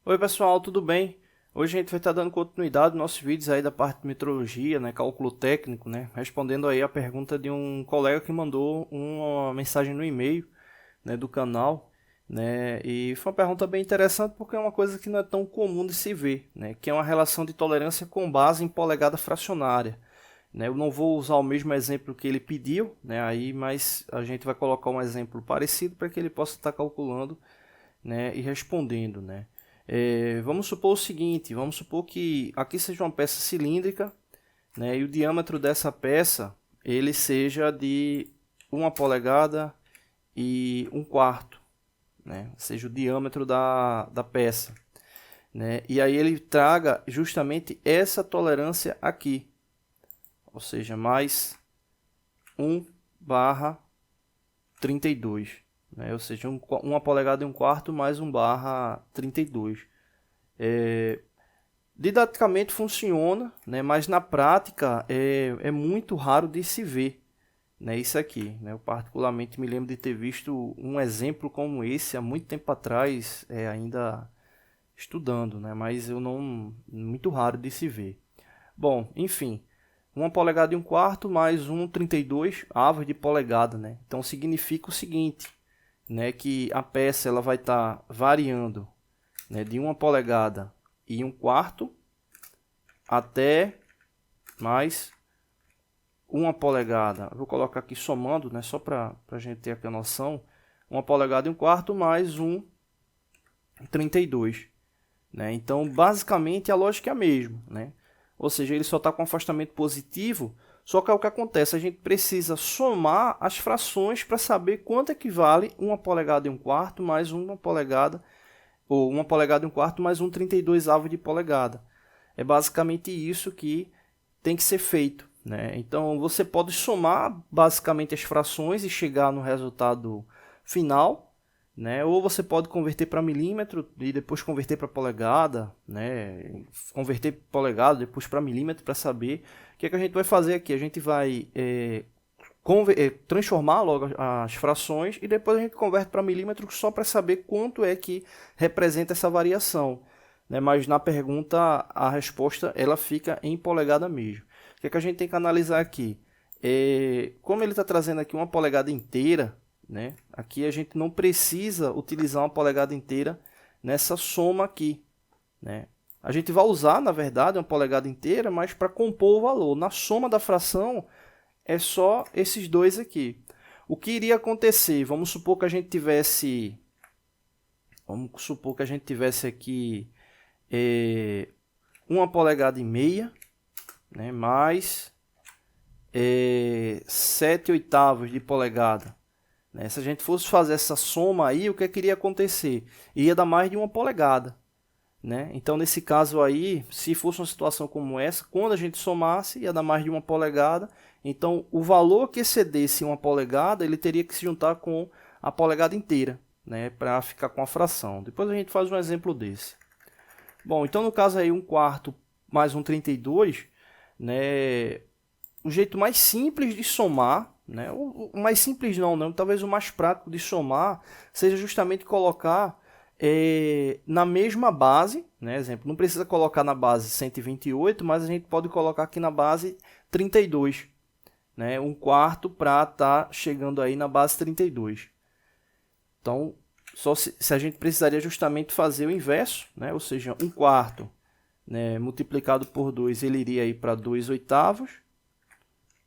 Oi pessoal, tudo bem? Hoje a gente vai estar dando continuidade aos nossos vídeos aí da parte de metrologia, né, cálculo técnico, né, respondendo aí a pergunta de um colega que mandou uma mensagem no e-mail, né, do canal, né, e foi uma pergunta bem interessante porque é uma coisa que não é tão comum de se ver, né, que é uma relação de tolerância com base em polegada fracionária, né. Eu não vou usar o mesmo exemplo que ele pediu, né, aí, mas a gente vai colocar um exemplo parecido para que ele possa estar calculando, né, e respondendo, né. Vamos supor o seguinte, vamos supor que aqui seja uma peça cilíndrica, né, e o diâmetro dessa peça ele seja de 1 polegada e 1/4, né, seja o diâmetro da peça, né, e aí ele traga justamente essa tolerância aqui, ou seja, mais 1/32. Né? Ou seja, 1 polegada e 1/4 mais 1/32. Didaticamente funciona, né? Mas na prática é muito raro de se ver, né? Isso aqui. Né? Eu particularmente me lembro de ter visto um exemplo como esse há muito tempo atrás, ainda estudando, né? Mas eu não, muito raro de se ver. Bom, enfim, 1 polegada e 1/4 mais 1/32 avos de polegada, né? Então significa o seguinte, né, que a peça ela vai estar variando, né, de 1 polegada e 1/4 até mais 1 polegada. Eu vou colocar aqui somando, né, só para a gente ter aqui a noção. 1 polegada e 1/4 mais 1/32. Né? Então, basicamente, a lógica é a mesma. Né? Ou seja, ele só está com afastamento positivo, só que é o que acontece, a gente precisa somar as frações para saber quanto equivale 1 polegada e 1/4 mais 1 polegada, ou 1 polegada e 1/4 mais 1/32 avos de polegada. É basicamente isso que tem que ser feito. Né? Então, você pode somar basicamente as frações e chegar no resultado final, né? Ou você pode converter para milímetro e depois converter para polegada, né? Converter polegada depois para milímetro para saber o que é que a gente vai fazer aqui. A gente vai transformar logo as frações e depois a gente converte para milímetro só para saber quanto é que representa essa variação. Né? Mas na pergunta a resposta ela fica em polegada mesmo. O que é que a gente tem que analisar aqui? Como ele está trazendo aqui 1 polegada inteira, né? Aqui a gente não precisa utilizar 1 polegada inteira nessa soma aqui. Né? A gente vai usar, na verdade, 1 polegada inteira, mas para compor o valor. Na soma da fração, é só esses dois aqui. O que iria acontecer? Vamos supor que a gente tivesse aqui 1 polegada e meia, né, mais 7/8 de polegada. Né? Se a gente fosse fazer essa soma aí, o que é que iria acontecer? Ia dar mais de 1 polegada. Né? Então, nesse caso aí, se fosse uma situação como essa, quando a gente somasse, ia dar mais de 1 polegada. Então, o valor que excedesse 1 polegada, ele teria que se juntar com a polegada inteira, né? Para ficar com a fração. Depois a gente faz um exemplo desse. Bom, então no caso aí 1/4 mais 1/32, né? O jeito mais simples de somar, né? O mais simples não, talvez o mais prático de somar seja justamente colocar na mesma base, né? Exemplo, não precisa colocar na base 128, mas a gente pode colocar aqui na base 32, né? 1/4 para estar chegando aí na base 32. Então, só se a gente precisaria justamente fazer o inverso, né? Ou seja, 1/4, né, multiplicado por 2, ele iria ir para 2/8,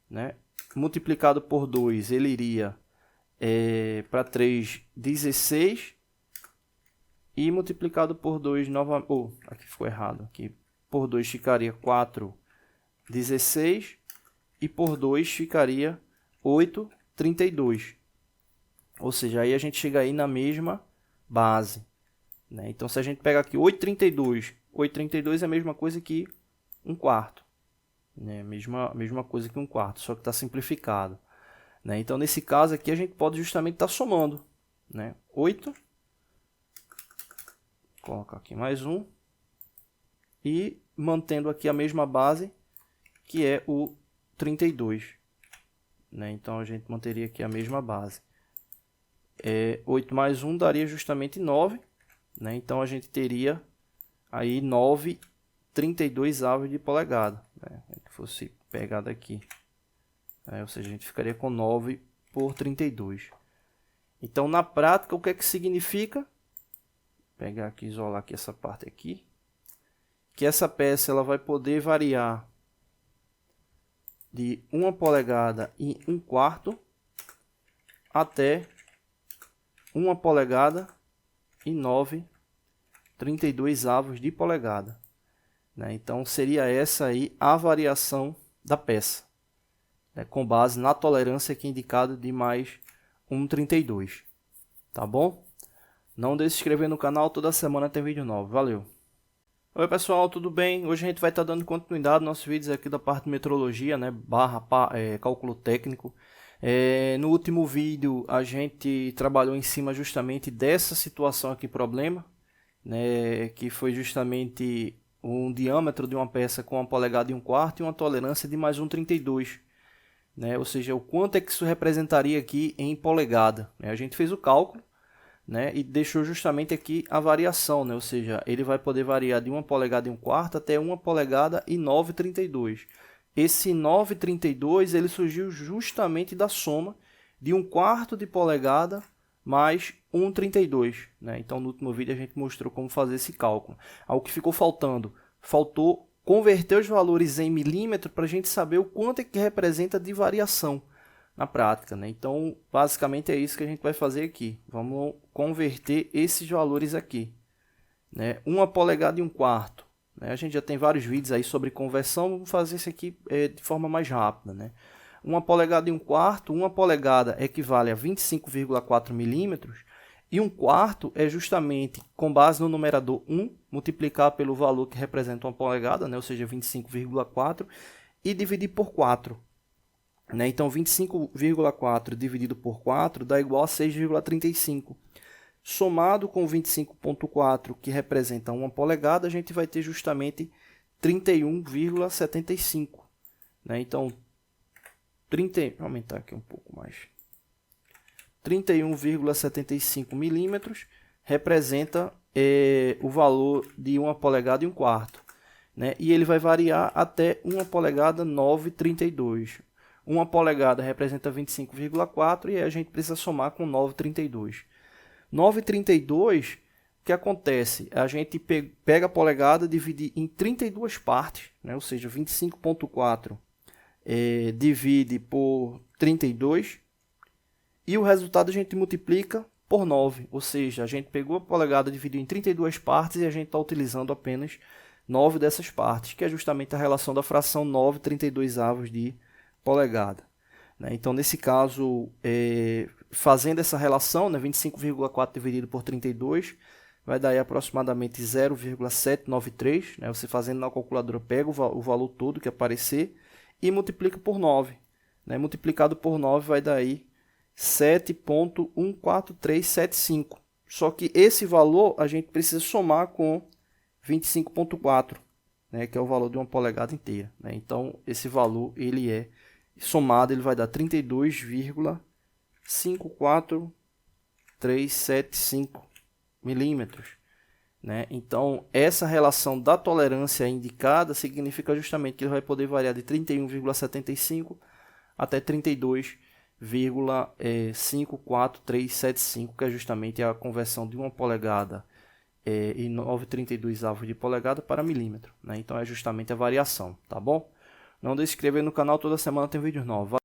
né? Multiplicado por 2, ele iria para 3, 16. E multiplicado por 2 novamente. Aqui ficou errado. Aqui por 2 ficaria 4, 16. E por 2 ficaria 8, 32. Ou seja, aí a gente chega aí na mesma base. Né? Então, se a gente pega aqui 8/32, 8/32 é a mesma coisa que 1/4. Né? Mesma coisa que 1/4, só que está simplificado. Né? Então, nesse caso aqui, a gente pode justamente estar somando. Né? 8, colocar aqui mais um, e mantendo aqui a mesma base, que é o 32. Né? Então, a gente manteria aqui a mesma base. 8 mais 1 daria justamente 9. Né? Então, a gente teria aí 9,32 avos de polegada, né? Se fosse pegar daqui, ou seja, a gente ficaria com 9 por 32. Então, na prática, o que é que significa? Vou pegar aqui, isolar aqui essa parte aqui, que essa peça ela vai poder variar de 1 polegada e 1/4 até 1 polegada e 9,32 avos de polegada, né? Então seria essa aí a variação da peça, né? Com base na tolerância aqui indicada de mais 1,32, tá bom? Não deixe de se inscrever no canal, toda semana tem vídeo novo. Valeu! Oi pessoal, tudo bem? Hoje a gente vai estar dando continuidade aos nossos vídeos aqui da parte de metrologia, né? Cálculo técnico. No último vídeo a gente trabalhou em cima justamente dessa situação aqui, problema, né? Que foi justamente um diâmetro de uma peça com 1 polegada e 1/4 e uma tolerância de mais 1,32, né? Ou seja, o quanto é que isso representaria aqui em polegada, né? A gente fez o cálculo, né, e deixou justamente aqui a variação, né? Ou seja, ele vai poder variar de 1 polegada e 1/4 até 1 polegada e 9,32. Esse 9,32 ele surgiu justamente da soma de 1/4 de polegada mais 1,32, né? Então no último vídeo a gente mostrou como fazer esse cálculo. O que ficou faltando? Faltou converter os valores em milímetro para a gente saber o quanto é que representa de variação na prática, né? Então, basicamente é isso que a gente vai fazer aqui. Vamos converter esses valores aqui, né? 1 polegada e 1/4, né? A gente já tem vários vídeos aí sobre conversão, vamos fazer isso aqui de forma mais rápida, né? 1 polegada e 1/4, 1 polegada equivale a 25,4 milímetros, e 1/4 é justamente, com base no numerador 1, multiplicar pelo valor que representa 1 polegada, né? Ou seja, 25,4, e dividir por 4. Né? Então, 25,4 dividido por 4 dá igual a 6,35. Somado com 25,4, que representa 1 polegada, a gente vai ter justamente 31,75. Né? Então, vou aumentar aqui um pouco mais. 31,75 milímetros representa o valor de 1 polegada e 1/4. Né? E ele vai variar até 1 polegada 9,32. 1 polegada representa 25,4 e aí a gente precisa somar com 9,32. 9,32, o que acontece? A gente pega a polegada, divide em 32 partes, né? Ou seja, 25,4 divide por 32 e o resultado a gente multiplica por 9. Ou seja, a gente pegou a polegada, dividiu em 32 partes e a gente está utilizando apenas 9 dessas partes, que é justamente a relação da fração 9,32 avos de polegada, né? Então, nesse caso, fazendo essa relação, né, 25,4 dividido por 32, vai dar aí aproximadamente 0,793, né? Você fazendo na calculadora, pega o valor todo que aparecer e multiplica por 9. Né? Multiplicado por 9 vai dar aí 7,14375. Só que esse valor a gente precisa somar com 25,4, né, que é o valor de 1 polegada inteira, né? Então, esse valor ele somado, ele vai dar 32,54375 milímetros, né? Então, essa relação da tolerância indicada significa justamente que ele vai poder variar de 31,75 até 32,54375, que é justamente a conversão de 1 polegada e 9,32 avos de polegada para milímetro, né? Então, é justamente a variação, tá bom? Não deixe de se inscrever no canal, toda semana tem vídeos novos.